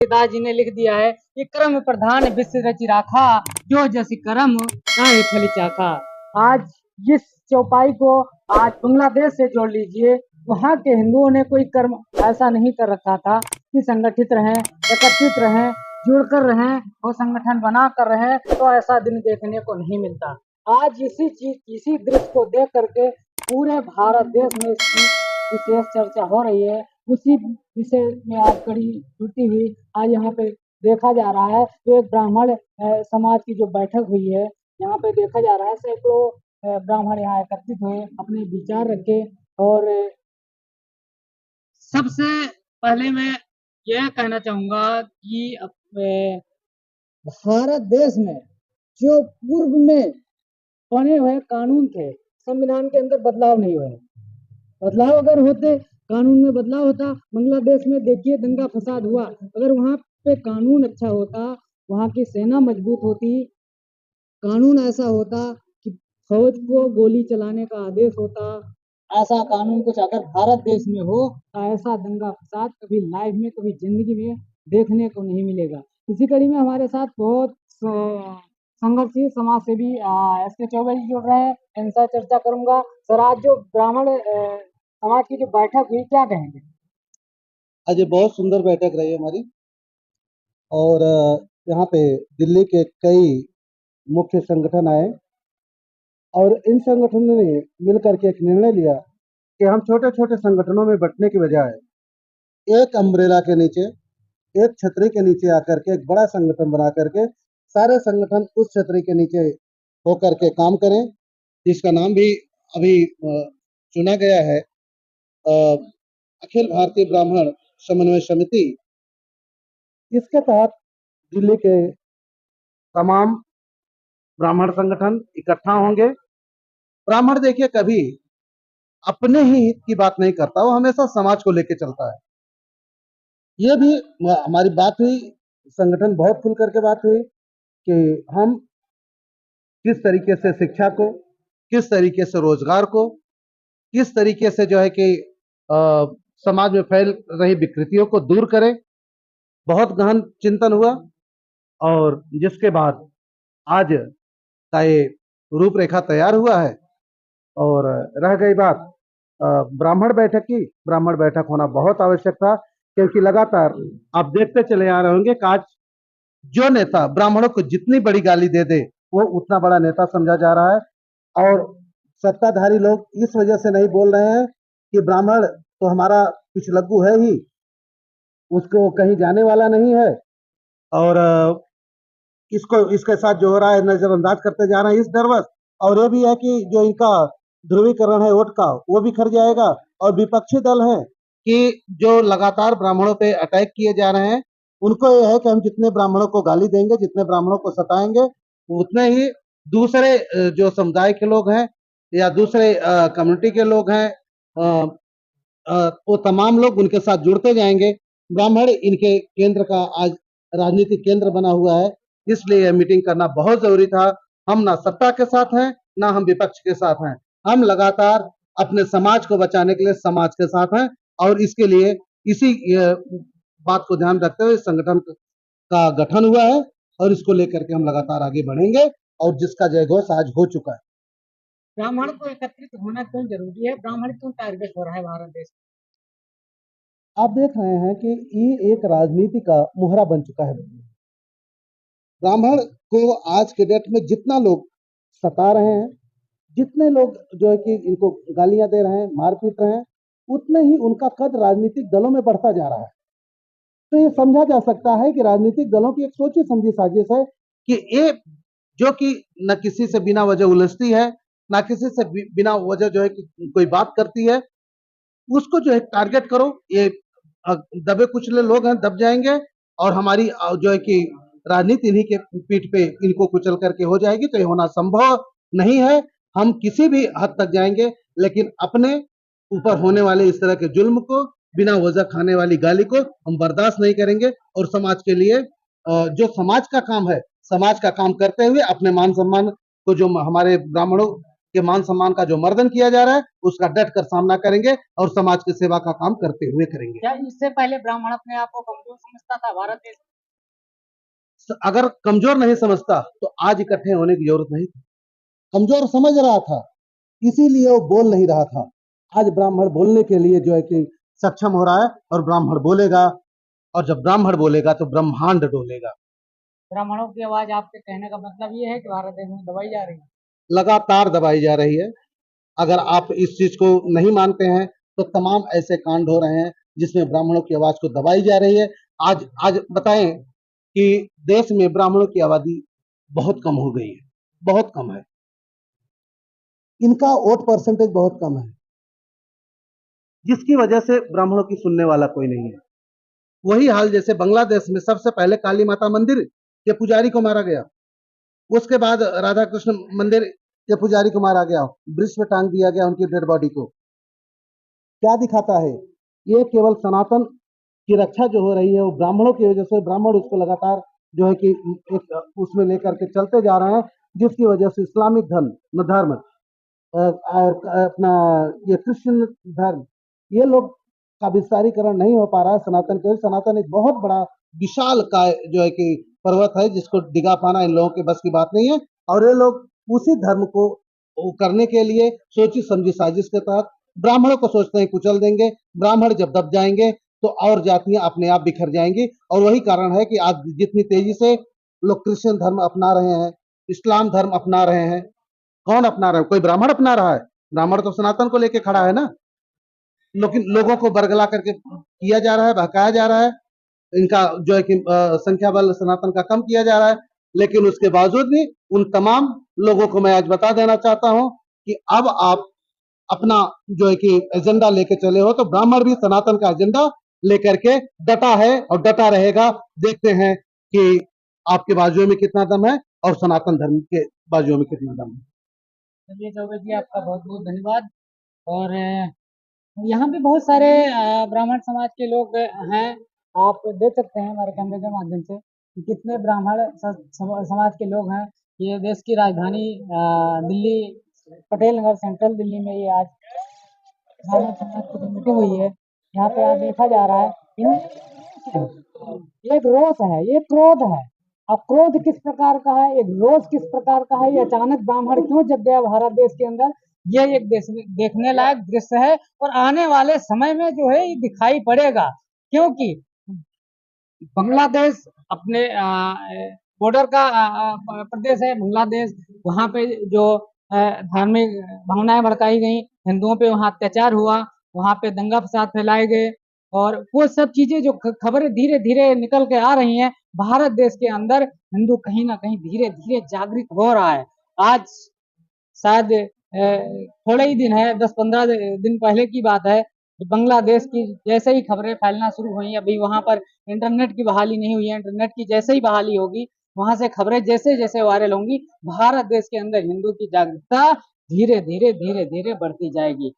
दास जी ने लिख दिया है कि कर्म प्रधान विश्व रचि राखा, जो जस कर्म ताहि फल चाखा। आज इस चौपाई को आज बांग्लादेश से जोड़ लीजिए। वहाँ के हिंदुओं ने कोई कर्म ऐसा नहीं कर रखा था कि संगठित रहें, एकत्रित रहें, जुड़कर रहें और संगठन बना कर रहें, तो ऐसा दिन देखने को नहीं मिलता। आज इसी दृश्य को देख करके पूरे भारत देश में इसकी विशेष चर्चा हो रही है। उसी विषय में आज कड़ी छुट्टी हुई आज यहाँ पे देखा जा रहा है। तो एक ब्राह्मण समाज की जो बैठक हुई है, यहाँ पे देखा जा रहा है सैकड़ों ब्राह्मण यहाँ एकत्रित हुए, अपने विचार रखे। और सबसे पहले मैं यह कहना चाहूंगा कि भारत देश में जो पूर्व में बने हुए कानून थे, संविधान के अंदर बदलाव नहीं हुए। बदलाव अगर होते, कानून में बदलाव होता, बांग्लादेश में देखिए दंगा फसाद हुआ, अगर वहां पे कानून अच्छा होता, वहां की सेना मजबूत होती, कानून ऐसा होता कि फौज को गोली चलाने का आदेश होता, ऐसा कानून कुछ अगर भारत देश में हो तो ऐसा दंगा फसाद कभी लाइफ में, कभी जिंदगी में देखने को नहीं मिलेगा। इसी कड़ी में हमारे साथ बहुत संघर्षशील समाज सेवी SK चौबे जी जुड़ रहे हैं, इनसे चर्चा करूंगा। सर, आज जो ब्राह्मण समाज की जो बैठक हुई, क्या कहेंगे? आज ये बहुत सुंदर बैठक रही हमारी, और यहाँ पे दिल्ली के कई मुख्य संगठन आए और इन संगठनों ने मिलकर के एक निर्णय लिया कि हम छोटे छोटे संगठनों में बंटने की बजाय एक अम्ब्रेला के नीचे, एक छतरी के नीचे आकर के एक बड़ा संगठन बना करके सारे संगठन उस छतरी के नीचे होकर के काम करें, जिसका नाम भी अभी चुना गया है अखिल भारतीय ब्राह्मण समन्वय समिति। इसके तहत दिल्ली के तमाम ब्राह्मण संगठन इकट्ठा होंगे। ब्राह्मण देखिए कभी अपने ही हित की बात नहीं करता, वो हमेशा समाज को लेकर चलता है। ये भी हमारी बात हुई, संगठन बहुत खुल करके बात हुई कि हम किस तरीके से शिक्षा को, किस तरीके से रोजगार को, किस तरीके से जो है कि समाज में फैल रही विकृतियों को दूर करें। बहुत गहन चिंतन हुआ और जिसके बाद आज का ये रूपरेखा तैयार हुआ है। और रह गई बात ब्राह्मण बैठक की, ब्राह्मण बैठक होना बहुत आवश्यक था, क्योंकि लगातार आप देखते चले आ रहे होंगे कि आज जो नेता ब्राह्मणों को जितनी बड़ी गाली दे दे वो उतना बड़ा नेता समझा जा रहा है। और सत्ताधारी लोग इस वजह से नहीं बोल रहे हैं कि ब्राह्मण तो हमारा पिछलग्गू है ही, उसको कहीं जाने वाला नहीं है, और इसको इसके साथ जो हो रहा है नजरअंदाज करते जा रहे हैं इस डरवश। और ये भी है कि जो इनका ध्रुवीकरण है वोट का, वो बिखर जाएगा। और विपक्षी दल है कि जो लगातार ब्राह्मणों पे अटैक किए जा रहे हैं, उनको यह है कि हम जितने ब्राह्मणों को गाली देंगे, जितने ब्राह्मणों को सताएंगे, उतने ही दूसरे जो समुदाय के लोग हैं या दूसरे कम्युनिटी के लोग हैं, वो तमाम लोग उनके साथ जुड़ते जाएंगे। ब्राह्मण इनके केंद्र का आज राजनीतिक केंद्र बना हुआ है, इसलिए यह मीटिंग करना बहुत जरूरी था। हम ना सत्ता के साथ हैं, ना हम विपक्ष के साथ हैं, हम लगातार अपने समाज को बचाने के लिए समाज के साथ हैं। और इसके लिए इसी बात को ध्यान रखते हुए संगठन का गठन हुआ है और इसको लेकर के हम लगातार आगे बढ़ेंगे, और जिसका जयघोष आज हो चुका है। ब्राह्मण को एकत्रित होना क्यों जरूरी है? ब्राह्मण क्यों टारगेट हो रहा है भारत देश? आप देख रहे हैं कि ये एक राजनीति का मुहरा बन चुका है। ब्राह्मण को आज के डेट में जितना लोग सता रहे हैं, जितने लोग जो है कि इनको गालियां दे रहे हैं, मार पीट रहे हैं, उतने ही उनका कद राजनीतिक दलों में बढ़ता जा रहा है। तो ये समझा जा सकता है कि राजनीतिक दलों की एक सोची समझी साजिश है कि ये जो कि न किसी से बिना वजह उलझती है, ना किसी से बिना वजह जो है कि कोई बात करती है, उसको जो है टारगेट करो। ये दबे कुचले लोग हैं, दब जाएंगे, और हमारी जो है कि राजनीति इन्हीं के पीठ पे इनको कुचल करके हो जाएगी। तो ये होना संभव नहीं है। हम किसी भी हद तक जाएंगे, लेकिन अपने ऊपर होने वाले इस तरह के जुल्म को, बिना वजह खाने वाली गाली को हम बर्दाश्त नहीं करेंगे। और समाज के लिए जो समाज का काम है, समाज का काम करते हुए अपने मान सम्मान को, जो हमारे ब्राह्मणों के मान सम्मान का जो मर्दन किया जा रहा है उसका डट कर सामना करेंगे और समाज की सेवा का काम करते हुए करेंगे। क्या इससे पहले ब्राह्मण अपने आप को कमजोर समझता था भारत देश अगर कमजोर नहीं समझता तो आज इकट्ठे होने की जरूरत नहीं थी। कमजोर समझ रहा था, इसीलिए वो बोल नहीं रहा था। आज ब्राह्मण बोलने के लिए जो है कि सक्षम हो रहा है और ब्राह्मण बोलेगा, और जब ब्राह्मण बोलेगा तो ब्रह्मांड डोलेगा। ब्राह्मणों की आवाज आपके कहने का मतलब ये है कि भारत देश में दबाई जा रही है? लगातार दबाई जा रही है। अगर आप इस चीज को नहीं मानते हैं तो तमाम ऐसे कांड हो रहे हैं जिसमें ब्राह्मणों की आवाज को दबाई जा रही है। आज आज बताएं कि देश में ब्राह्मणों की आबादी बहुत कम हो गई है, बहुत कम है। इनका वोट परसेंटेज बहुत कम है, जिसकी वजह से ब्राह्मणों की सुनने वाला कोई नहीं है। वही हाल जैसे बांग्लादेश में सबसे पहले काली माता मंदिर के पुजारी को मारा गया, उसके बाद राधा कृष्ण मंदिर के पुजारी को मारा गया, ब्रिज पे टांग दिया गया उनकी डेड बॉडी को। क्या दिखाता है? ये केवल सनातन की रक्षा जो हो रही है वो ब्राह्मणों की वजह से, ब्राह्मण उसको लगातार जो है कि एक उसमें लेकर के चलते जा रहे हैं, जिसकी वजह से इस्लामिक धर्म और अपना ये क्रिश्चियन धर्म, ये लोग का विस्तारीकरण नहीं हो पा रहा है सनातन के। सनातन एक बहुत बड़ा विशाल का जो है कि पर्वत है जिसको डिगा पाना इन लोगों के बस की बात नहीं है, और ये लोग उसी धर्म को करने के लिए सोची समझी साजिश के तहत ब्राह्मणों को सोचते हैं कुचल देंगे। ब्राह्मण जब दब जाएंगे तो और जातियां अपने आप बिखर जाएंगी, और वही कारण है कि आज जितनी तेजी से लोग क्रिश्चियन धर्म अपना रहे हैं, इस्लाम धर्म अपना रहे हैं। कौन अपना रहा है? कोई ब्राह्मण अपना रहा है? ब्राह्मण तो सनातन को लेके खड़ा है ना। लेकिन लोगों को बरगला करके किया जा रहा है, बहकाया जा रहा है, इनका जो है कि संख्या बल सनातन का कम किया जा रहा है। लेकिन उसके बावजूद भी उन तमाम लोगों को मैं आज बता देना चाहता हूं कि अब आप अपना जो है कि एजेंडा लेके चले हो तो ब्राह्मण भी सनातन का एजेंडा लेकर के डटा है और डटा रहेगा। देखते हैं कि आपके बाजुओं में कितना दम है और सनातन धर्म के बाजुओं में कितना दम है। चलिए चौबे जी, आपका बहुत बहुत धन्यवाद। और यहाँ पे बहुत सारे ब्राह्मण समाज के लोग हैं। आप देख सकते हैं हमारे कैमरे के माध्यम से कि कितने ब्राह्मण समाज के लोग हैं। ये देश की राजधानी दिल्ली, पटेल नगर सेंट्रल दिल्ली में ये आज ब्राह्मण समाज की जो मीटिंग हुई है, यहाँ पे आज देखा जा रहा है एक रोष है, ये क्रोध है। अब क्रोध किस प्रकार का है, एक रोष किस प्रकार का है, ये अचानक ब्राह्मण क्यों जग गया भारत देश के अंदर, ये एक देखने लायक दृश्य है। और आने वाले समय में जो है ये दिखाई पड़ेगा, क्योंकि बांग्लादेश अपने बॉर्डर का प्रदेश है बांग्लादेश। वहाँ पे जो धार्मिक भावनाएं भड़काई गई, हिंदुओं पे वहाँ अत्याचार हुआ, वहाँ पे दंगा फसाद फैलाए गए, और वो सब चीजें जो खबरें धीरे धीरे निकल के आ रही हैं, भारत देश के अंदर हिंदू कहीं ना कहीं धीरे धीरे जागृत हो रहा है। आज शायद थोड़े ही दिन है, 10-15 दिन पहले की बात है, बांग्लादेश की जैसे ही खबरें फैलना शुरू हुई, अभी वहां पर इंटरनेट की बहाली नहीं हुई है, इंटरनेट की जैसे ही बहाली होगी वहां से खबरें जैसे जैसे वायरल होंगी, भारत देश के अंदर हिंदू की जागरूकता धीरे धीरे धीरे धीरे बढ़ती जाएगी।